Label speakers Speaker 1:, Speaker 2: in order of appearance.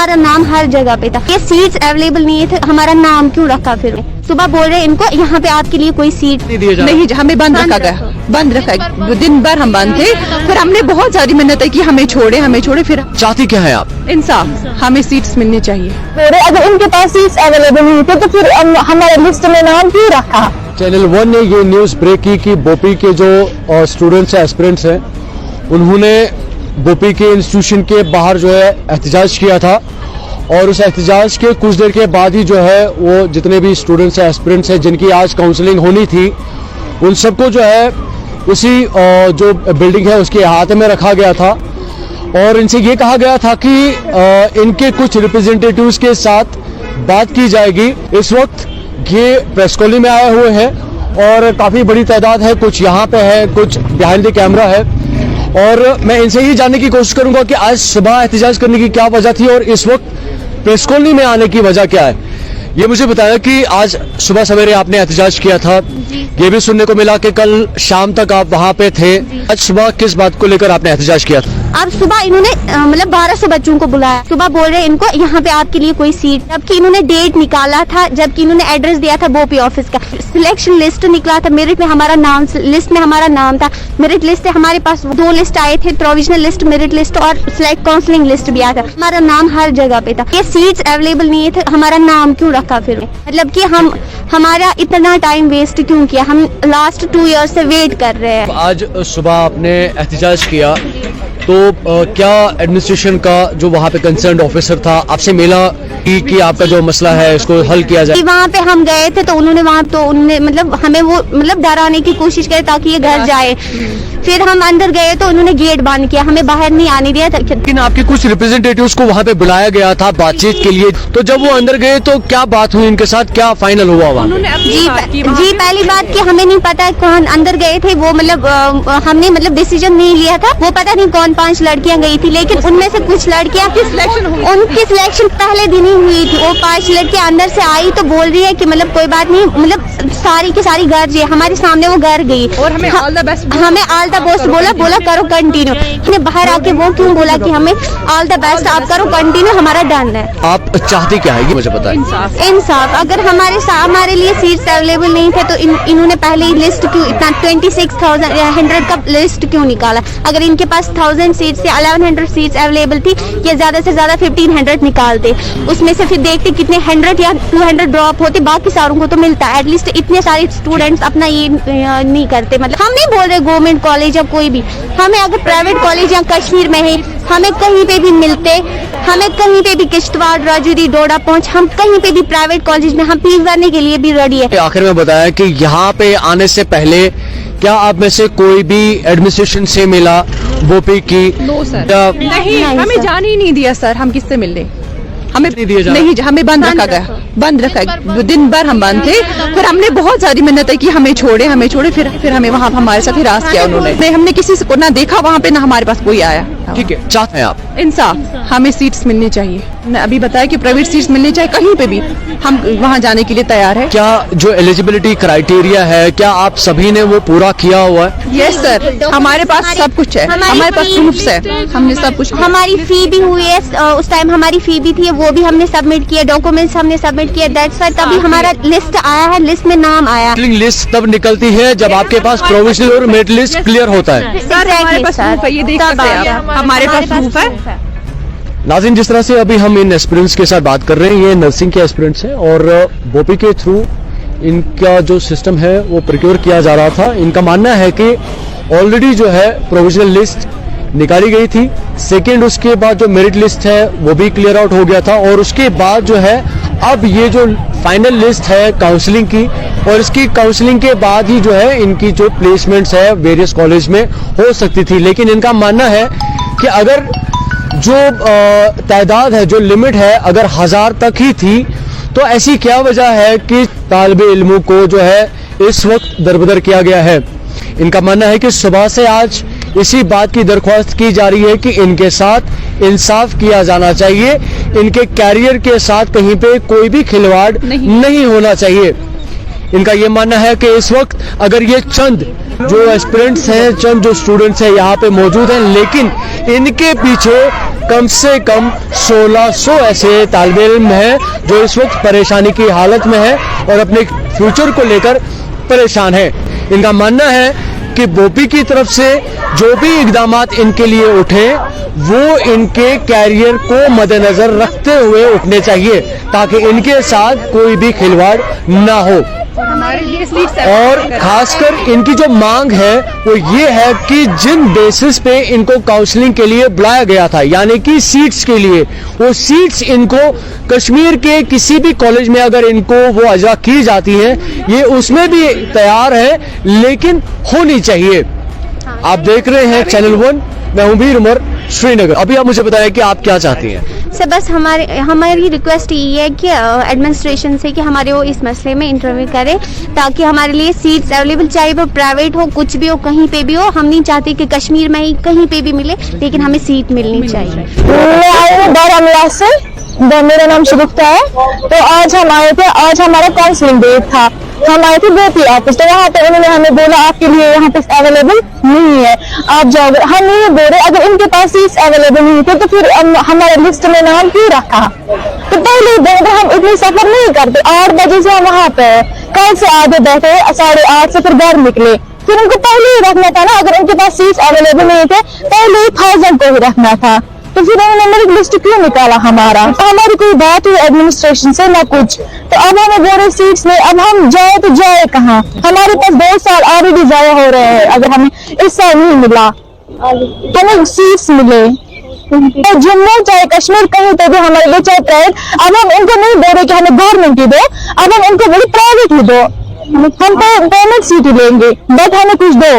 Speaker 1: हमारा नाम हर जगह पे था। ये सीट्स अवेलेबल नहीं थे, हमारा नाम क्यों रखा? फिर सुबह बोल रहे इनको यहाँ पे आपके लिए कोई सीट
Speaker 2: नहीं, हमें बंद रखा गया, बंद रखा, दिन भर हम बंद थे। फिर हमने बहुत सारी मिन्नतें की, हमें छोड़े। फिर
Speaker 3: चाहती क्या है आप?
Speaker 2: इंसाफ, हमें सीट्स मिलनी चाहिए।
Speaker 1: अगर इनके पास सीट्स अवेलेबल नहीं थे तो फिर हमारे लिस्ट में नाम क्यों रखा?
Speaker 3: चैनल 1 ने ये न्यूज़ ब्रेक की कि बोपी के जो स्टूडेंट्स हैं, एस्पिरेंट्स हैं, उन्होंने बोपी के इंस्टीट्यूशन के बाहर जो है एहतजाज किया था और उस एहतजाज के कुछ देर के बाद ही जो है वो जितने भी स्टूडेंट्स हैं, एस्पिरेंट्स हैं, जिनकी आज काउंसलिंग होनी थी, उन सबको जो है उसी जो बिल्डिंग है उसके अहाते में रखा गया था और इनसे ये कहा गया था कि इनके कुछ रिप्रेजेंटेटिव्स के साथ बात की जाएगी। इस वक्त ये प्रेस कॉलोनी में आए हुए हैं और काफ़ी बड़ी तादाद है, कुछ यहाँ पे है, कुछ बिहाइंड द कैमरा है और मैं इनसे ही जानने की कोशिश करूंगा कि आज सुबह एहतजाज करने की क्या वजह थी और इस वक्त प्रेस कॉलोनी में आने की वजह क्या है। ये मुझे बताया कि आज सुबह सवेरे आपने एहतजाज किया था, ये भी सुनने को मिला कि कल शाम तक आप वहाँ पे थे। आज सुबह किस बात को लेकर आपने एहतजाज किया था?
Speaker 1: अब सुबह इन्होंने मतलब 1200 बच्चों को बुलाया, सुबह बोल रहे इनको यहाँ पे आपके लिए कोई सीट, जबकि इन्होंने डेट निकाला था, जबकि इन्होंने एड्रेस दिया था बोपी ऑफिस का। सिलेक्शन लिस्ट निकला था, मेरिट में हमारा नाम, लिस्ट में हमारा नाम था। मेरिट लिस्ट से हमारे पास 2 लिस्ट आए थे, प्रोविजनल लिस्ट, मेरिट लिस्ट और सिलेक्ट काउंसलिंग लिस्ट भी आया था। हमारा नाम हर जगह पे था। ये सीट्स अवेलेबल नहीं थे, हमारा नाम क्यों रखा? फिर मतलब कि हमारा इतना टाइम वेस्ट क्यों किया? हम लास्ट 2 ईयर से वेट कर रहे हैं।
Speaker 3: आज सुबह आपने एहतजाज किया तो क्या एडमिनिस्ट्रेशन का जो वहाँ पे कंसर्न ऑफिसर था आपसे मिला कि आपका जो मसला है इसको हल किया जाए?
Speaker 1: वहाँ पे हम गए थे तो उन्होंने मतलब हमें वो मतलब डराने की कोशिश की ताकि ये घर जाए। फिर हम अंदर गए तो उन्होंने गेट बंद किया, हमें बाहर नहीं आने दिया।
Speaker 3: लेकिन आपके कुछ रिप्रेजेंटेटिव्स को वहाँ पे बुलाया गया था बातचीत के लिए, तो जब वो अंदर गए तो क्या बात हुई इनके साथ, क्या फाइनल हुआ वहाँ?
Speaker 1: जी पहली बात कि हमें नहीं पता कौन अंदर गए थे, वो मतलब हमने मतलब डिसीजन नहीं लिया था। वो पता नहीं कौन 5 लड़कियां गई थी, लेकिन उनमें से कुछ लड़कियां उनकी सिलेक्शन पहले दिन ही हुई थी। वो 5 लड़कियां अंदर से आई तो बोल रही है कि मतलब कोई बात नहीं, मतलब सारी की सारी घर जी हमारे सामने वो घर गई
Speaker 2: और हमें ऑल द बेस्ट,
Speaker 1: हमें ऑल द बेस्ट बोला करो कंटिन्यू। हमें बाहर आके वो क्यों बोला कि हमें ऑल द बेस्ट आप करो कंटिन्यू, हमारा डन है।
Speaker 3: आप चाहते क्या है ये मुझे बताएं?
Speaker 1: इंसाफ। अगर हमारे लिए सीट्स अवेलेबल नहीं थे तो इन्होंने पहले ही लिस्ट क्यों इतना 26,100 का लिस्ट क्यों निकाला? अगर इनके पास 1000 सीट्स या 1100 सीट्स अवेलेबल थी, ये ज्यादा से ज्यादा 1500 निकालते, उसमें से फिर देखते कितने 100 या 200 ड्रॉप होते, बाकी सारों को तो मिलता है। एटलीस्ट इतने सारे स्टूडेंट्स अपना ये नहीं करते। मतलब हम नहीं बोल रहे गवर्नमेंट कॉलेज या कोई भी, हमें अगर प्राइवेट कॉलेज या कश्मीर में है, हमें कहीं पे भी मिलते, हमें कहीं पे भी किश्तवाड़, राजौरी, डोडा पहुंच, हम कहीं पे भी प्राइवेट कॉलेज में हम फीस भरने के लिए भी रेडी है।
Speaker 3: आखिर में बताया कि यहाँ पे आने से पहले क्या आप में से कोई भी एडमिनिस्ट्रेशन से मिला बोपी की?
Speaker 2: नो सर, नहीं, हमें जाने ही नहीं दिया सर। हम किससे मिलने? हमें
Speaker 3: नहीं दिया जाना?
Speaker 2: नहीं, हमें बंद रखा गया, बंद रखा, दिन भर हम बंद थे। फिर हमने बहुत सारी मिन्नतें की, हमें छोड़े। फिर हमें वहाँ हमारे साथ हिरास किया उन्होंने। हमने किसी को ना देखा वहाँ पे, ना हमारे पास कोई आया।
Speaker 3: ठीक है, चाहते हैं आप
Speaker 2: इंसाफ, हमें सीट्स मिलनी चाहिए। मैं अभी बताया कि प्राइवेट सीट्स मिलनी चाहिए, कहीं पे भी हम वहाँ जाने के लिए तैयार है।
Speaker 3: क्या जो एलिजिबिलिटी क्राइटेरिया है क्या आप सभी ने वो पूरा किया हुआ है?
Speaker 2: यस सर, हमारे पास सब कुछ है, हमारे पास प्रूफ्स है, हमने सब कुछ।
Speaker 1: हमारी फी भी हुई है, उस टाइम हमारी फी भी थी, वो भी हमने सबमिट किया, डॉक्यूमेंट्स हमने सबमिट किया। दैट्स व्हाई तभी हमारा लिस्ट आया है, लिस्ट में नाम आया।
Speaker 3: लिस्ट तब निकलती है जब आपके पास प्रोविजनल और मेरिट लिस्ट क्लियर होता है।
Speaker 2: सर हमारे पास प्रूफ है, ये देख सकते हैं आप, हमारे पास प्रूफ है।
Speaker 3: नाज़रीन, जिस तरह से अभी हम इन एस्पिरेंट्स के साथ बात कर रहे हैं, ये नर्सिंग के एस्पिरेंट्स हैं और बोपी के थ्रू इनका जो सिस्टम है वो प्रिक्योर किया जा रहा था। इनका मानना है कि ऑलरेडी जो है प्रोविजनल लिस्ट निकाली गई थी, सेकेंड उसके बाद जो मेरिट लिस्ट है वो भी क्लियर आउट हो गया था और उसके बाद जो है अब ये जो फाइनल लिस्ट है काउंसलिंग की, और इसकी काउंसलिंग के बाद ही जो है इनकी जो प्लेसमेंट्स है वेरियस कॉलेज में हो सकती थी। लेकिन इनका मानना है कि अगर जो तादाद है, जो लिमिट है, अगर 1000 तक ही थी तो ऐसी क्या वजह है कि तालिबे इल्मों को जो है इस वक्त दरबदर किया गया है। इनका मानना है कि सुबह से आज इसी बात की दरख्वास्त की जा रही है कि इनके साथ इंसाफ किया जाना चाहिए, इनके कैरियर के साथ कहीं पे कोई भी खिलवाड़ नहीं होना चाहिए। इनका ये मानना है कि इस वक्त अगर ये चंद जो एस्पिरेंट्स हैं, चंद जो स्टूडेंट्स हैं यहाँ पे मौजूद हैं, लेकिन इनके पीछे कम से कम 1600 ऐसे तालिब इल्म हैं जो इस वक्त परेशानी की हालत में है और अपने फ्यूचर को लेकर परेशान है। इनका मानना है कि बोपी की तरफ से जो भी इकदामात इनके लिए उठे वो इनके कैरियर को मद्देनजर रखते हुए उठने चाहिए ताकि इनके साथ कोई भी खिलवाड़ ना हो। और खासकर इनकी जो मांग है वो ये है कि जिन बेसिस पे इनको काउंसलिंग के लिए बुलाया गया था, यानी कि सीट्स के लिए, वो सीट्स इनको कश्मीर के किसी भी कॉलेज में अगर इनको वो अजा की जाती हैं, ये उसमें भी तैयार है, लेकिन होनी चाहिए। आप देख रहे हैं चैनल 1, मैं हूं वीर उमर, श्रीनगर। अभी आप मुझे बताएं कि आप क्या चाहती हैं?
Speaker 1: सर बस हमारी रिक्वेस्ट ये है कि एडमिनिस्ट्रेशन से कि हमारे वो इस मसले में इंटरव्यू करे ताकि हमारे लिए सीट्स अवेलेबल, चाहे वो प्राइवेट हो, कुछ भी हो, कहीं पे भी हो। हम नहीं चाहते कि कश्मीर में ही कहीं पे भी मिले, लेकिन हमें सीट मिलनी चाहिए।
Speaker 4: मैं आई हूँ बारामूला से, मेरा नाम शुभुक्ता है। तो आज हम आए थे, आज हमारा काउंसलिंग डे था। हम आए थे बोपी ऑफिस, तो वहाँ पे उन्होंने हमें बोला आपके लिए यहाँ पे अवेलेबल नहीं है, आप जाओगे। हम ये बोल रहे अगर इनके पास सीट्स अवेलेबल नहीं थे तो फिर हमारे लिस्ट में नाम क्यों रखा? तो पहले दिन हम इतनी सफर नहीं करते। 8 बजे से हम वहाँ पे कल से आधे बैठे, 8:30 से फिर घर निकले। फिर उनको पहले ही रखना था ना, अगर उनके पास सीट्स अवेलेबल नहीं थे पहले ही 1000 को ही रखना था। तो फिर उन्होंने मेरिट लिस्ट क्यों निकाला हमारा? तो हमारी कोई बात हुई एडमिनिस्ट्रेशन से ना कुछ। तो अब हमें बोल रहे सीट्स नहीं, अब हम जाए तो जाए कहाँ? हमारे पास 2 साल ऑलरेडी जाया हो रहे हैं। अगर हमें इस साल नहीं मिला तो हमें सीट्स मिले, तो जम्मू चाहे कश्मीर कहीं पे भी हमारे लिए चाहे प्राइवेट। अब हम उनको नहीं बोल रहे कि हमें गवर्नमेंट ही दो, अब हम उनको बोले प्राइवेट ही दो, हम पेमेंट सीट ही लेंगे, बट हमें कुछ दो।